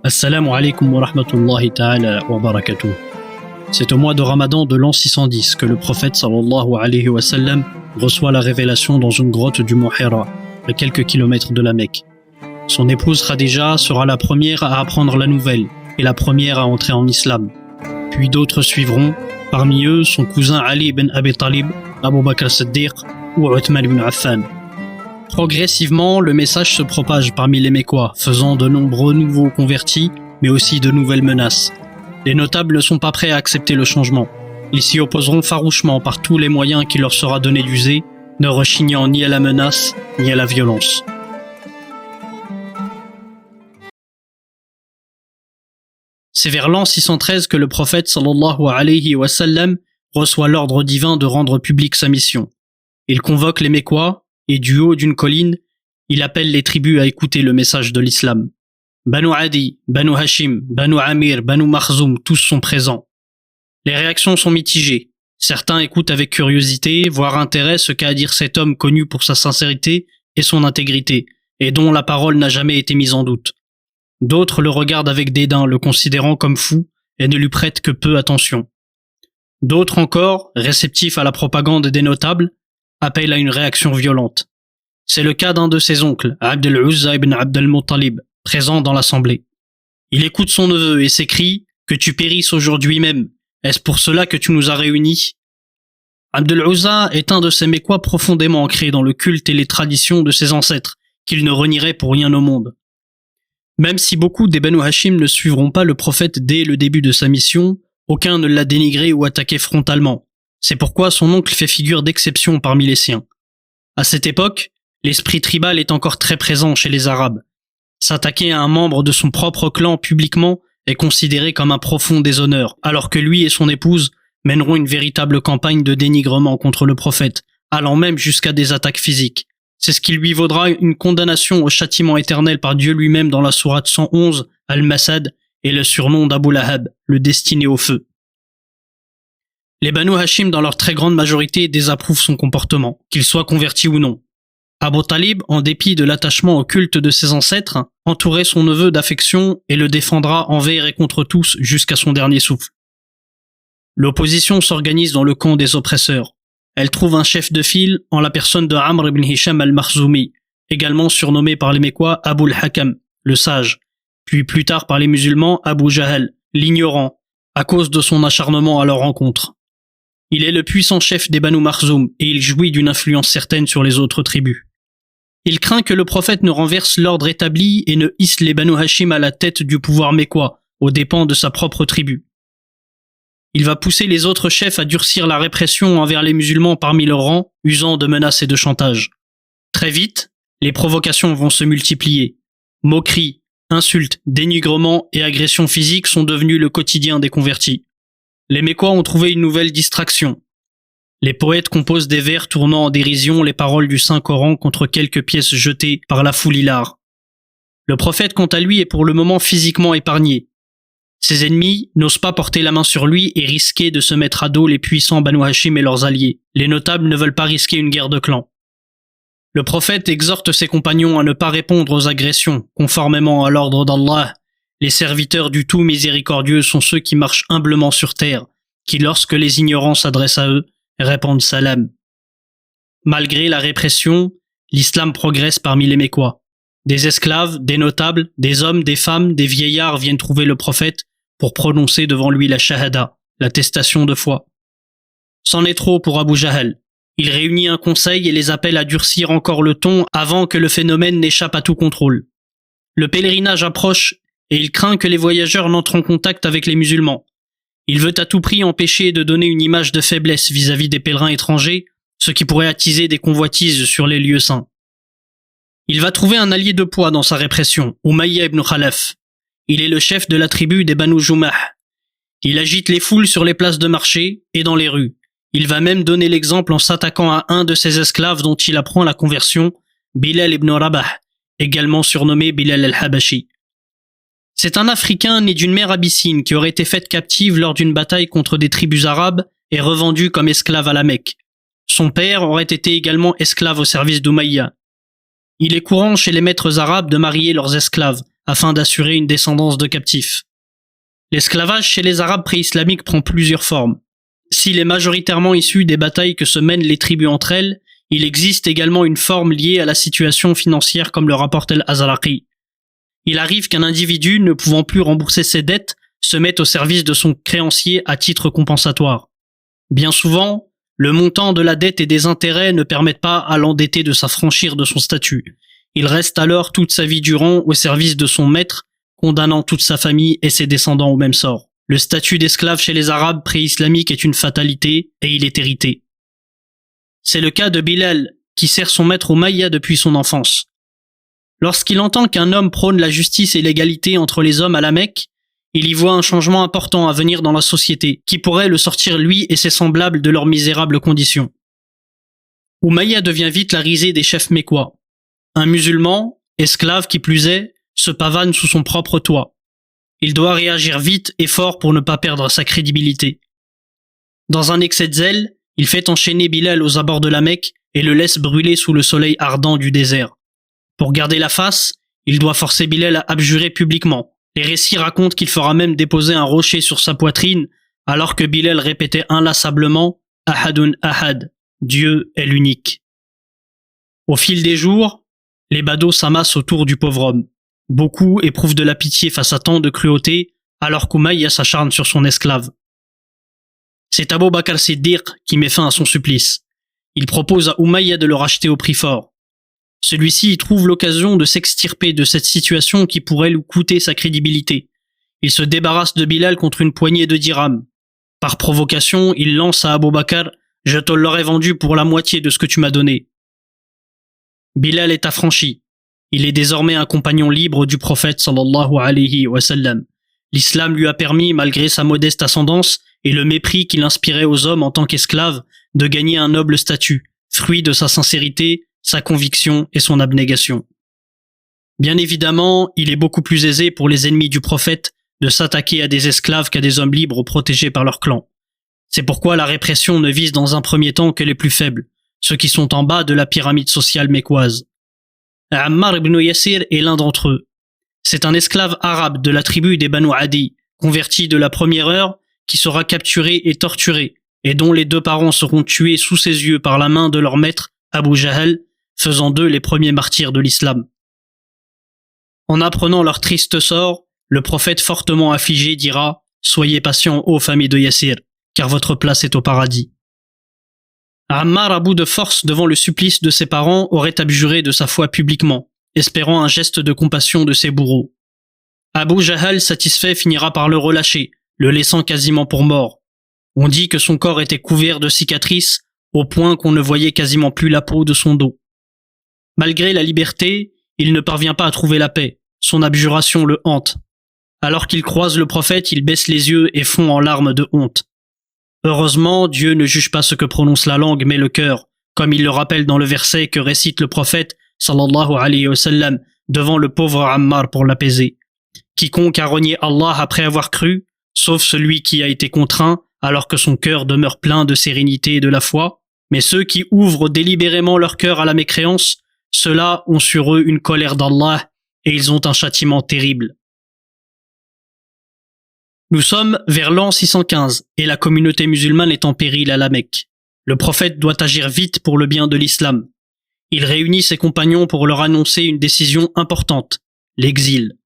Assalamu alaikum wa rahmatullahi ta'ala wa barakatuh. C'est au mois de Ramadan de l'an 610 que le prophète sallallahu alayhi wa sallam reçoit la révélation dans une grotte du mont Hira, à quelques kilomètres de la Mecque. Son épouse Khadija sera la première à apprendre la nouvelle et la première à entrer en islam. Puis d'autres suivront, parmi eux son cousin Ali ibn Abi Talib, Abu Bakr as-Siddiq ou Uthman ibn Affan. Progressivement, le message se propage parmi les Mécois, faisant de nombreux nouveaux convertis, mais aussi de nouvelles menaces. Les notables ne sont pas prêts à accepter le changement. Ils s'y opposeront farouchement par tous les moyens qu'il leur sera donné d'user, ne rechignant ni à la menace, ni à la violence. C'est vers l'an 613 que le prophète sallallahu alayhi wa sallam reçoit l'ordre divin de rendre publique sa mission. Il convoque les Mécois, et du haut d'une colline, il appelle les tribus à écouter le message de l'islam. Banu Adi, Banu Hashim, Banu Amir, Banu Makhzoum, tous sont présents. Les réactions sont mitigées. Certains écoutent avec curiosité, voire intérêt ce qu'a à dire cet homme connu pour sa sincérité et son intégrité, et dont la parole n'a jamais été mise en doute. D'autres le regardent avec dédain, le considérant comme fou, et ne lui prêtent que peu attention. D'autres encore, réceptifs à la propagande des notables, appellent à une réaction violente. C'est le cas d'un de ses oncles, Abd al-Uzza ibn Abd al-Muttalib, présent dans l'assemblée. Il écoute son neveu et s'écrie « Que tu périsses aujourd'hui même, est-ce pour cela que tu nous as réunis ?» Abd al-Uzza est un de ces Mécois profondément ancrés dans le culte et les traditions de ses ancêtres, qu'il ne renierait pour rien au monde. Même si beaucoup des Banu Hashim ne suivront pas le prophète dès le début de sa mission, aucun ne l'a dénigré ou attaqué frontalement. C'est pourquoi son oncle fait figure d'exception parmi les siens. À cette époque, l'esprit tribal est encore très présent chez les Arabes. S'attaquer à un membre de son propre clan publiquement est considéré comme un profond déshonneur, alors que lui et son épouse mèneront une véritable campagne de dénigrement contre le prophète, allant même jusqu'à des attaques physiques. C'est ce qui lui vaudra une condamnation au châtiment éternel par Dieu lui-même dans la sourate 111, Al-Masad, et le surnom d'Abu Lahab, le destiné au feu. Les Banu Hashim, dans leur très grande majorité, désapprouvent son comportement, qu'il soit converti ou non. Abu Talib, en dépit de l'attachement au culte de ses ancêtres, entourait son neveu d'affection et le défendra envers et contre tous jusqu'à son dernier souffle. L'opposition s'organise dans le camp des oppresseurs. Elle trouve un chef de file en la personne de Amr ibn Hisham al-Makhzoumi, également surnommé par les Mécois Abu al-Hakam, le sage, puis plus tard par les musulmans Abu Jahal, l'ignorant, à cause de son acharnement à leur rencontre. Il est le puissant chef des Banu Makhzoum et il jouit d'une influence certaine sur les autres tribus. Il craint que le prophète ne renverse l'ordre établi et ne hisse les Banu Hashim à la tête du pouvoir mécois, aux dépens de sa propre tribu. Il va pousser les autres chefs à durcir la répression envers les musulmans parmi leurs rangs, usant de menaces et de chantage. Très vite, les provocations vont se multiplier. Moqueries, insultes, dénigrements et agressions physiques sont devenus le quotidien des convertis. Les Mécois ont trouvé une nouvelle distraction. Les poètes composent des vers tournant en dérision les paroles du Saint-Coran contre quelques pièces jetées par la foule hilare. Le prophète, quant à lui, est pour le moment physiquement épargné. Ses ennemis n'osent pas porter la main sur lui et risquer de se mettre à dos les puissants Banu Hashim et leurs alliés. Les notables ne veulent pas risquer une guerre de clans. Le prophète exhorte ses compagnons à ne pas répondre aux agressions, conformément à l'ordre d'Allah. Les serviteurs du tout miséricordieux sont ceux qui marchent humblement sur terre, qui lorsque les ignorants s'adressent à eux, répondent salam. Malgré la répression, l'islam progresse parmi les Mécois. Des esclaves, des notables, des hommes, des femmes, des vieillards viennent trouver le prophète pour prononcer devant lui la shahada, l'attestation de foi. C'en est trop pour Abu Jahal. Il réunit un conseil et les appelle à durcir encore le ton avant que le phénomène n'échappe à tout contrôle. Le pèlerinage approche et il craint que les voyageurs n'entrent en contact avec les musulmans. Il veut à tout prix empêcher de donner une image de faiblesse vis-à-vis des pèlerins étrangers, ce qui pourrait attiser des convoitises sur les lieux saints. Il va trouver un allié de poids dans sa répression, Umayya ibn Khalaf. Il est le chef de la tribu des Banu Jumah. Il agite les foules sur les places de marché et dans les rues. Il va même donner l'exemple en s'attaquant à un de ses esclaves dont il apprend la conversion, Bilal ibn Rabah, également surnommé Bilal al-Habashi. C'est un Africain né d'une mère abyssine qui aurait été faite captive lors d'une bataille contre des tribus arabes et revendu comme esclave à la Mecque. Son père aurait été également esclave au service d'Umayya. Il est courant chez les maîtres arabes de marier leurs esclaves afin d'assurer une descendance de captifs. L'esclavage chez les Arabes pré-islamiques prend plusieurs formes. S'il est majoritairement issu des batailles que se mènent les tribus entre elles, il existe également une forme liée à la situation financière comme le rapporte Al-Azraqi. Il arrive qu'un individu, ne pouvant plus rembourser ses dettes, se mette au service de son créancier à titre compensatoire. Bien souvent, le montant de la dette et des intérêts ne permettent pas à l'endetté de s'affranchir de son statut. Il reste alors toute sa vie durant au service de son maître, condamnant toute sa famille et ses descendants au même sort. Le statut d'esclave chez les Arabes pré-islamiques est une fatalité et il est hérité. C'est le cas de Bilal, qui sert son maître Umayya depuis son enfance. Lorsqu'il entend qu'un homme prône la justice et l'égalité entre les hommes à la Mecque, il y voit un changement important à venir dans la société, qui pourrait le sortir lui et ses semblables de leurs misérables conditions. Umayya devient vite la risée des chefs mécois. Un musulman, esclave qui plus est, se pavane sous son propre toit. Il doit réagir vite et fort pour ne pas perdre sa crédibilité. Dans un excès de zèle, il fait enchaîner Bilal aux abords de la Mecque et le laisse brûler sous le soleil ardent du désert. Pour garder la face, il doit forcer Bilal à abjurer publiquement. Les récits racontent qu'il fera même déposer un rocher sur sa poitrine alors que Bilal répétait inlassablement « Ahadun Ahad », Dieu est l'unique. Au fil des jours, les badauds s'amassent autour du pauvre homme. Beaucoup éprouvent de la pitié face à tant de cruauté alors qu'Umayya s'acharne sur son esclave. C'est Abu Bakr Siddiq qui met fin à son supplice. Il propose à Umayya de le racheter au prix fort. Celui-ci y trouve l'occasion de s'extirper de cette situation qui pourrait lui coûter sa crédibilité. Il se débarrasse de Bilal contre une poignée de dirhams. Par provocation, il lance à Abu Bakr « Je te l'aurais vendu pour la moitié de ce que tu m'as donné ». Bilal est affranchi. Il est désormais un compagnon libre du prophète sallallahu alayhi wa sallam. L'islam lui a permis, malgré sa modeste ascendance et le mépris qu'il inspirait aux hommes en tant qu'esclaves, de gagner un noble statut, fruit de sa sincérité, sa conviction et son abnégation. Bien évidemment, il est beaucoup plus aisé pour les ennemis du prophète de s'attaquer à des esclaves qu'à des hommes libres protégés par leur clan. C'est pourquoi la répression ne vise dans un premier temps que les plus faibles, ceux qui sont en bas de la pyramide sociale mécoise. Ammar ibn Yasir est l'un d'entre eux. C'est un esclave arabe de la tribu des Banu Adi, converti de la première heure, qui sera capturé et torturé, et dont les deux parents seront tués sous ses yeux par la main de leur maître, Abu Jahl, faisant d'eux les premiers martyrs de l'islam. En apprenant leur triste sort, le prophète fortement affligé dira « Soyez patients, ô famille de Yassir, car votre place est au paradis ». Ammar, à bout de force devant le supplice de ses parents, aurait abjuré de sa foi publiquement, espérant un geste de compassion de ses bourreaux. Abu Jahl, satisfait, finira par le relâcher, le laissant quasiment pour mort. On dit que son corps était couvert de cicatrices, au point qu'on ne voyait quasiment plus la peau de son dos. Malgré la liberté, il ne parvient pas à trouver la paix. Son abjuration le hante. Alors qu'il croise le prophète, il baisse les yeux et fond en larmes de honte. Heureusement, Dieu ne juge pas ce que prononce la langue, mais le cœur, comme il le rappelle dans le verset que récite le prophète, sallallahu alayhi wa sallam, devant le pauvre Ammar pour l'apaiser. Quiconque a renié Allah après avoir cru, sauf celui qui a été contraint, alors que son cœur demeure plein de sérénité et de la foi, mais ceux qui ouvrent délibérément leur cœur à la mécréance, ceux-là ont sur eux une colère d'Allah et ils ont un châtiment terrible. Nous sommes vers l'an 615 et la communauté musulmane est en péril à la Mecque. Le prophète doit agir vite pour le bien de l'islam. Il réunit ses compagnons pour leur annoncer une décision importante, l'exil.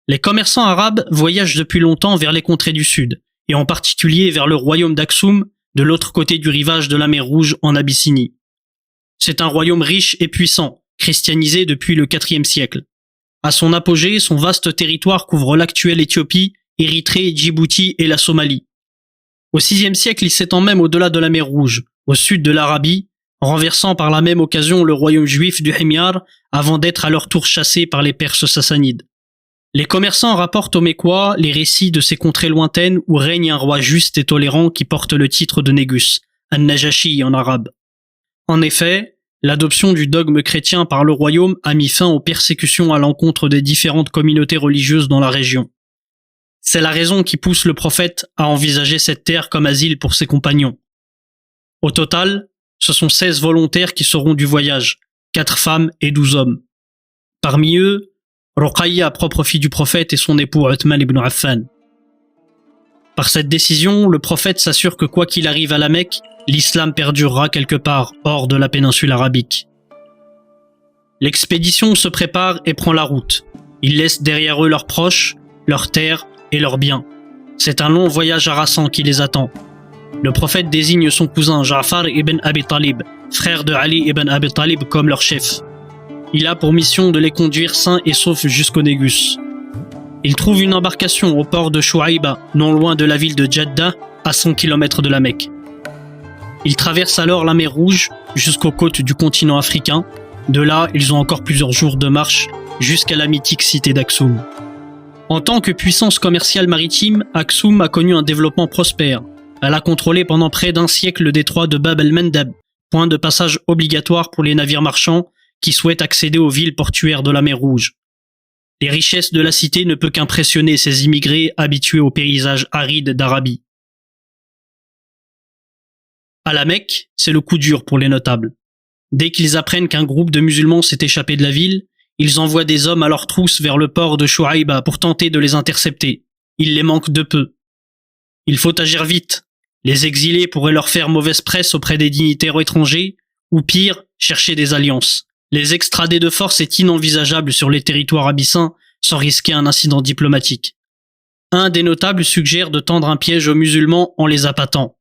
Les commerçants arabes voyagent depuis longtemps vers les contrées du sud, et en particulier vers le royaume d'Aksum, de l'autre côté du rivage de la mer Rouge en Abyssinie. C'est un royaume riche et puissant, christianisé depuis le IVe siècle. À son apogée, son vaste territoire couvre l'actuelle Éthiopie, Érythrée, Djibouti et la Somalie. Au VIe siècle, il s'étend même au-delà de la mer Rouge, au sud de l'Arabie, renversant par la même occasion le royaume juif du Himyar avant d'être à leur tour chassé par les Perses sassanides. Les commerçants rapportent aux Mécois les récits de ces contrées lointaines où règne un roi juste et tolérant qui porte le titre de Négus, An-Najashi en arabe. En effet, l'adoption du dogme chrétien par le royaume a mis fin aux persécutions à l'encontre des différentes communautés religieuses dans la région. C'est la raison qui pousse le prophète à envisager cette terre comme asile pour ses compagnons. Au total, ce sont 16 volontaires qui seront du voyage, 4 femmes et 12 hommes. Parmi eux, Ruqayya, propre fille du prophète, et son époux Uthman ibn Affan. Par cette décision, le prophète s'assure que quoi qu'il arrive à la Mecque, l'islam perdurera quelque part hors de la péninsule arabique. L'expédition se prépare et prend la route. Ils laissent derrière eux leurs proches, leurs terres et leurs biens. C'est un long voyage harassant qui les attend. Le prophète désigne son cousin Ja'far ibn Abi Talib, frère de Ali ibn Abi Talib, comme leur chef. Il a pour mission de les conduire sains et saufs jusqu'au Négus. Il trouve une embarcation au port de Chouaïba, non loin de la ville de Jeddah, à 100 km de la Mecque. Ils traversent alors la mer Rouge jusqu'aux côtes du continent africain. De là, ils ont encore plusieurs jours de marche jusqu'à la mythique cité d'Aksum. En tant que puissance commerciale maritime, Aksum a connu un développement prospère. Elle a contrôlé pendant près d'un siècle le détroit de Bab el-Mandab, point de passage obligatoire pour les navires marchands qui souhaitent accéder aux villes portuaires de la mer Rouge. Les richesses de la cité ne peuvent qu'impressionner ces immigrés habitués aux paysages arides d'Arabie. À la Mecque, c'est le coup dur pour les notables. Dès qu'ils apprennent qu'un groupe de musulmans s'est échappé de la ville, ils envoient des hommes à leur trousse vers le port de Chouaïba pour tenter de les intercepter. Il les manque de peu. Il faut agir vite. Les exilés pourraient leur faire mauvaise presse auprès des dignitaires étrangers, ou pire, chercher des alliances. Les extrader de force est inenvisageable sur les territoires abyssins sans risquer un incident diplomatique. Un des notables suggère de tendre un piège aux musulmans en les appâtant.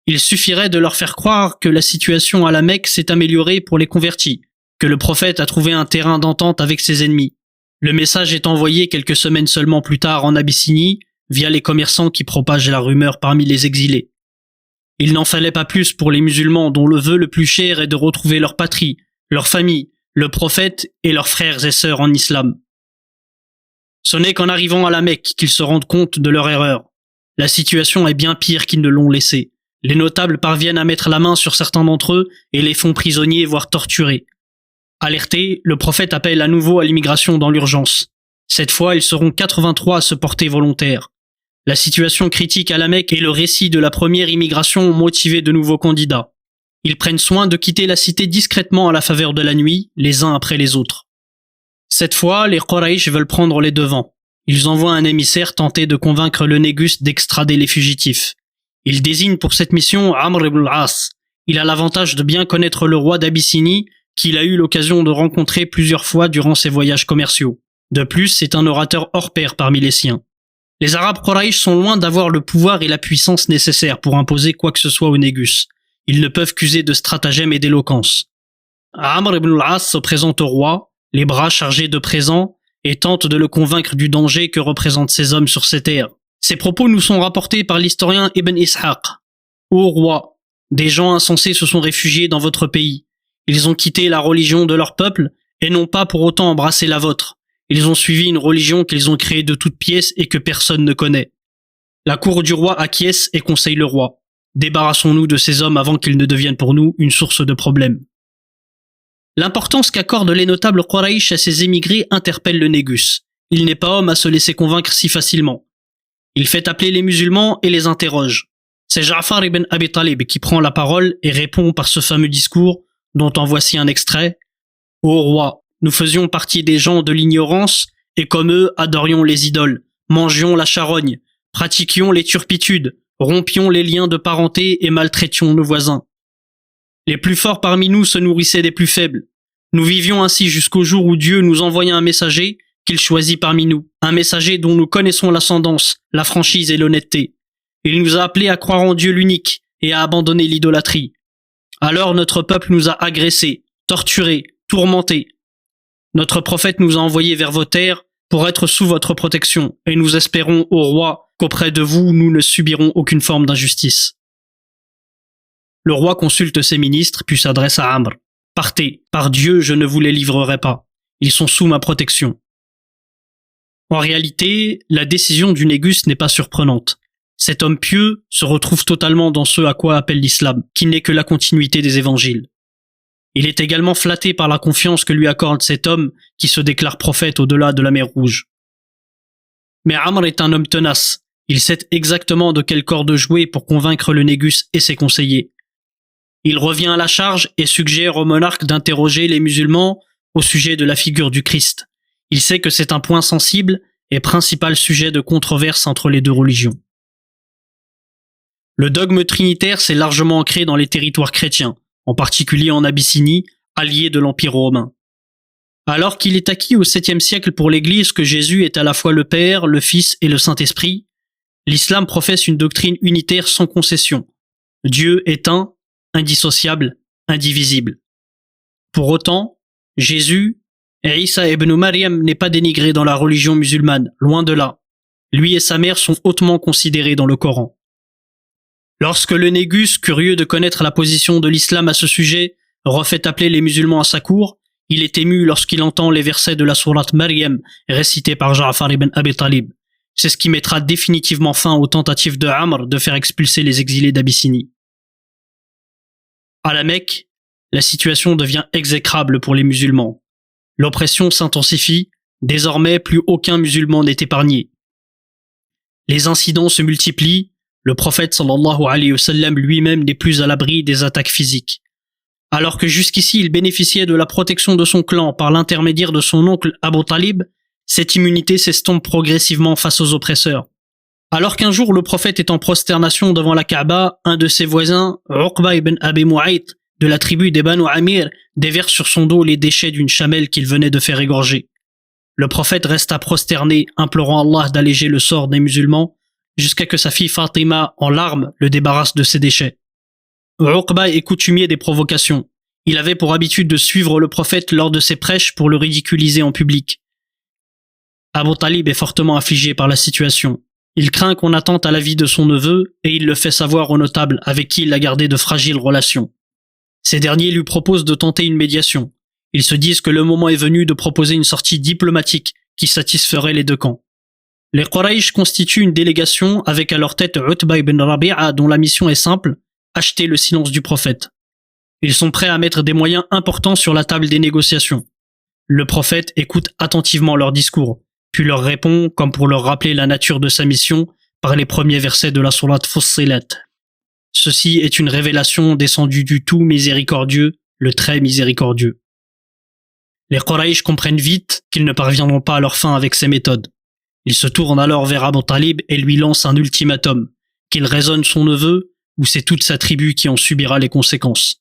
Il suffirait de leur faire croire que la situation à la Mecque s'est améliorée pour les convertis, que le prophète a trouvé un terrain d'entente avec ses ennemis. Le message est envoyé quelques semaines seulement plus tard en Abyssinie, via les commerçants qui propagent la rumeur parmi les exilés. Il n'en fallait pas plus pour les musulmans dont le vœu le plus cher est de retrouver leur patrie, leur famille, le prophète et leurs frères et sœurs en islam. Ce n'est qu'en arrivant à la Mecque qu'ils se rendent compte de leur erreur. La situation est bien pire qu'ils ne l'ont laissée. Les notables parviennent à mettre la main sur certains d'entre eux et les font prisonniers voire torturés. Alerté, le prophète appelle à nouveau à l'immigration dans l'urgence. Cette fois, ils seront 83 à se porter volontaires. La situation critique à la Mecque et le récit de la première immigration ont motivé de nouveaux candidats. Ils prennent soin de quitter la cité discrètement à la faveur de la nuit, les uns après les autres. Cette fois, les Quraysh veulent prendre les devants. Ils envoient un émissaire tenter de convaincre le Négus d'extrader les fugitifs. Ils désignent pour cette mission Amr ibn al-As. Il a l'avantage de bien connaître le roi d'Abyssinie, qu'il a eu l'occasion de rencontrer plusieurs fois durant ses voyages commerciaux. De plus, c'est un orateur hors pair parmi les siens. Les Arabes Quraysh sont loin d'avoir le pouvoir et la puissance nécessaires pour imposer quoi que ce soit au Négus. Ils ne peuvent qu'user de stratagèmes et d'éloquence. Amr ibn al-As se présente au roi, les bras chargés de présents, et tente de le convaincre du danger que représentent ces hommes sur ces terres. Ces propos nous sont rapportés par l'historien Ibn Ishaq. Ô roi, des gens insensés se sont réfugiés dans votre pays. Ils ont quitté la religion de leur peuple et n'ont pas pour autant embrassé la vôtre. Ils ont suivi une religion qu'ils ont créée de toutes pièces et que personne ne connaît. La cour du roi acquiesce et conseille le roi. Débarrassons-nous de ces hommes avant qu'ils ne deviennent pour nous une source de problèmes. L'importance qu'accordent les notables Quraysh à ces émigrés interpelle le Négus. Il n'est pas homme à se laisser convaincre si facilement. Il fait appeler les musulmans et les interroge. C'est Ja'far ibn Abi Talib qui prend la parole et répond par ce fameux discours dont en voici un extrait. Ô roi, nous faisions partie des gens de l'ignorance et comme eux adorions les idoles, mangions la charogne, pratiquions les turpitudes, rompions les liens de parenté et maltraitions nos voisins. Les plus forts parmi nous se nourrissaient des plus faibles. Nous vivions ainsi jusqu'au jour où Dieu nous envoya un messager qu'il choisit parmi nous, un messager dont nous connaissons l'ascendance, la franchise et l'honnêteté. Il nous a appelés à croire en Dieu l'unique et à abandonner l'idolâtrie. Alors notre peuple nous a agressés, torturés, tourmentés. Notre prophète nous a envoyés vers vos terres pour être sous votre protection, et nous espérons, ô roi, qu'auprès de vous, nous ne subirons aucune forme d'injustice. Le roi consulte ses ministres, puis s'adresse à Amr. Partez, par Dieu, je ne vous les livrerai pas. Ils sont sous ma protection. En réalité, la décision du Négus n'est pas surprenante. Cet homme pieux se retrouve totalement dans ce à quoi appelle l'islam, qui n'est que la continuité des évangiles. Il est également flatté par la confiance que lui accorde cet homme qui se déclare prophète au-delà de la mer Rouge. Mais Amr est un homme tenace. Il sait exactement de quelle corde jouer pour convaincre le Négus et ses conseillers. Il revient à la charge et suggère au monarque d'interroger les musulmans au sujet de la figure du Christ. Il sait que c'est un point sensible et principal sujet de controverse entre les deux religions. Le dogme trinitaire s'est largement ancré dans les territoires chrétiens, en particulier en Abyssinie, allié de l'Empire romain. Alors qu'il est acquis au 7e siècle pour l'Église que Jésus est à la fois le Père, le Fils et le Saint-Esprit, l'islam professe une doctrine unitaire sans concession. Dieu est un, indissociable, indivisible. Pour autant, Jésus, Isa ibn Maryam, n'est pas dénigré dans la religion musulmane, loin de là. Lui et sa mère sont hautement considérés dans le Coran. Lorsque le Négus, curieux de connaître la position de l'islam à ce sujet, refait appeler les musulmans à sa cour, il est ému lorsqu'il entend les versets de la sourate Maryam récités par Ja'far ibn Abi Talib. C'est ce qui mettra définitivement fin aux tentatives de Amr de faire expulser les exilés d'Abyssinie. À la Mecque, la situation devient exécrable pour les musulmans. L'oppression s'intensifie, désormais plus aucun musulman n'est épargné. Les incidents se multiplient, le prophète sallallahu alayhi wa sallam lui-même n'est plus à l'abri des attaques physiques. Alors que jusqu'ici il bénéficiait de la protection de son clan par l'intermédiaire de son oncle Abu Talib, cette immunité s'estompe progressivement face aux oppresseurs. Alors qu'un jour le prophète est en prosternation devant la Kaaba, un de ses voisins, Uqba ibn Abi Mu'ayt, de la tribu des Banu Amir, déverse sur son dos les déchets d'une chamelle qu'il venait de faire égorger. Le prophète resta prosterné, implorant Allah d'alléger le sort des musulmans, jusqu'à que sa fille Fatima, en larmes, le débarrasse de ses déchets. Uqba est coutumier des provocations. Il avait pour habitude de suivre le prophète lors de ses prêches pour le ridiculiser en public. Abu Talib est fortement affligé par la situation. Il craint qu'on attente à la vie de son neveu et il le fait savoir aux notables avec qui il a gardé de fragiles relations. Ces derniers lui proposent de tenter une médiation. Ils se disent que le moment est venu de proposer une sortie diplomatique qui satisferait les deux camps. Les Quraysh constituent une délégation avec à leur tête Utba ibn Rabi'a dont la mission est simple, acheter le silence du prophète. Ils sont prêts à mettre des moyens importants sur la table des négociations. Le prophète écoute attentivement leurs discours, puis leur répond, comme pour leur rappeler la nature de sa mission, par les premiers versets de la sourate Fussilat. Ceci est une révélation descendue du tout miséricordieux, le très miséricordieux. Les Quraysh comprennent vite qu'ils ne parviendront pas à leur fin avec ces méthodes. Ils se tournent alors vers Abu Talib et lui lancent un ultimatum, qu'il raisonne son neveu ou c'est toute sa tribu qui en subira les conséquences.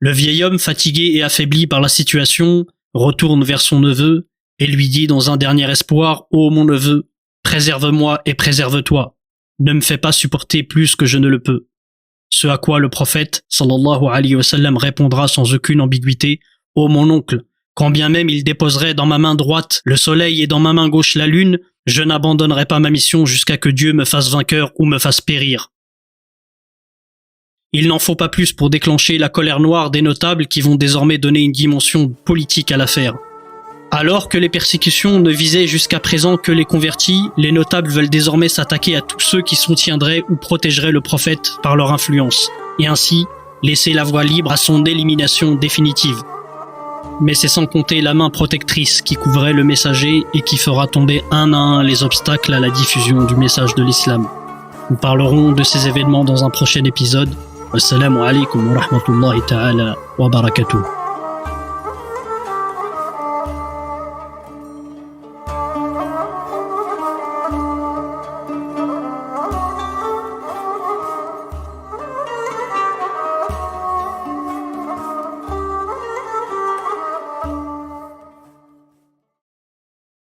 Le vieil homme, fatigué et affaibli par la situation, retourne vers son neveu et lui dit dans un dernier espoir « Ô mon neveu, préserve-moi et préserve-toi. Ne me fais pas supporter plus que je ne le peux. » Ce à quoi le prophète, sallallahu alayhi wa sallam, répondra sans aucune ambiguïté « Ô mon oncle, quand bien même il déposerait dans ma main droite le soleil et dans ma main gauche la lune, je n'abandonnerai pas ma mission jusqu'à que Dieu me fasse vainqueur ou me fasse périr. » Il n'en faut pas plus pour déclencher la colère noire des notables qui vont désormais donner une dimension politique à l'affaire. Alors que les persécutions ne visaient jusqu'à présent que les convertis, les notables veulent désormais s'attaquer à tous ceux qui soutiendraient ou protégeraient le prophète par leur influence, et ainsi laisser la voie libre à son élimination définitive. Mais c'est sans compter la main protectrice qui couvrait le messager et qui fera tomber un à un les obstacles à la diffusion du message de l'islam. Nous parlerons de ces événements dans un prochain épisode. Wassalamu alaikum wa rahmatullahi ta'ala wa barakatuh.